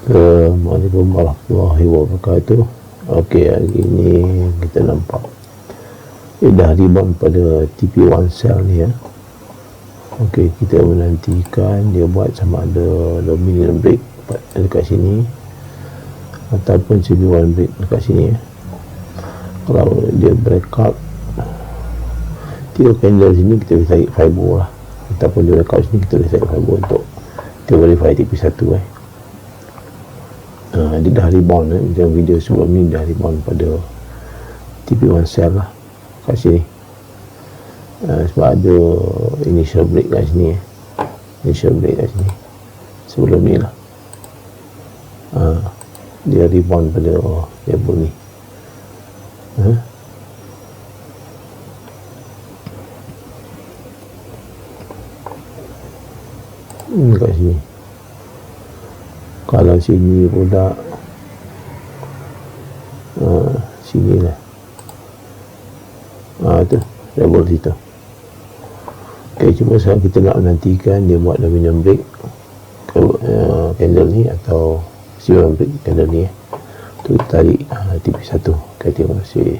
Assalamualaikum warahmatullahi wabarakatuh. Okey, hari ni kita nampak dah rebound pada TP1 cell ni ya. Okey, kita menantikan dia buat sama ada dominant break dekat sini ataupun CB1 break dekat sini ya. Kalau dia breakout tiga candle sini, kita boleh tarik fiber lah, ataupun dia breakout sini, kita boleh tarik fiber untuk kita verify TP1 dia dah rebound macam video sebelum ni, dah rebound pada TP1 cell lah kat sini. Sebab ada initial break kat sini initial break kat sini sebelum ni lah. Dia rebound pada level ni. Kat sini. Kalau sini pula sini lah, tu level situ. Ok, cuma sekarang kita nak menantikan dia buat dominant break candle ni atau CB1 break candle ni tu kita tarik TP1. Ok, terima kasih.